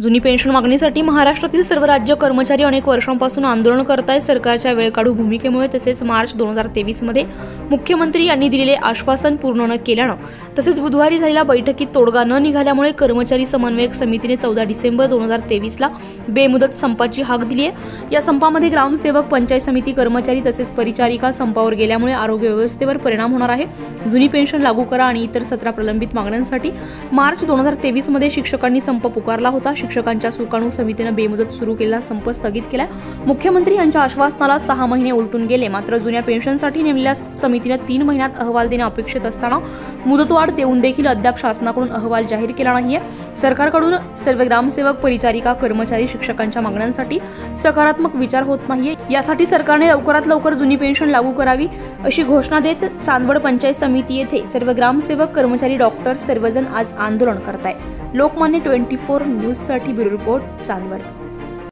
जुनी पेन्शन मागणीसाठी महाराष्ट्रातील सर्व राज्य कर्मचारी अनेक वर्षांपासून आंदोलन करत आहेत। सरकारच्या वेळकाढू भूमिकेमुळे तसेच मार्च 2023 मध्ये मुख्यमंत्री यांनी दिलेले आश्वासन पूर्ण न केल्याने तसेच बुधवारी झालेल्या बैठकीत तोडगा न निघाल्यामुळे कर्मचारी समन्वयक समितीने 14 डिसेंबर 2023 ला बेमुदत संपाची हाक दिली आहे। या संपामध्ये ग्रामसेवक, पंचायत समिती कर्मचारी तसेच परिचारिका संपावर गेल्यामुळे आरोग्य व्यवस्थेवर परिणाम होणार आहे। जुनी पेन्शन लागू करा आणि इतर 17 प्रलंबित मागण्यांसाठी मार्च 2023 मध्ये शिक्षकांनी संप पुकारला होता। शिक्षकांच्या सुकाणू समितीने बेमुदत सुरू केलेला संप स्थगित केला। मुख्यमंत्री यांच्या आश्वासनाला 6 महिने उलटून गेले, मात्र जुन्या पेन्शनसाठी नेमलेल्या समितीने 3 महिन्यात अहवाल देणे अपेक्षित असताना मुदतवाढ देऊन देखील अद्याप शासनाकडून अहवाल जाहीर केला नाहीये। सरकारकडून सर्व ग्रामसेवक, परिचारिका, कर्मचारी, शिक्षकांच्या मागण्यांसाठी सकारात्मक विचार होत नाहीये। यासाठी सरकारने लवकरात लवकर जुनी पेन्शन लागू करावी अशी घोषणा देत चांदवड पंचायत समिती येथे सर्व ग्रामसेवक, कर्मचारी, डॉक्टर सर्वजण आज आंदोलन करत आहेत। लोकमान्य 24 न्यूज साठी ब्युरो रिपोर्ट, चांदवड।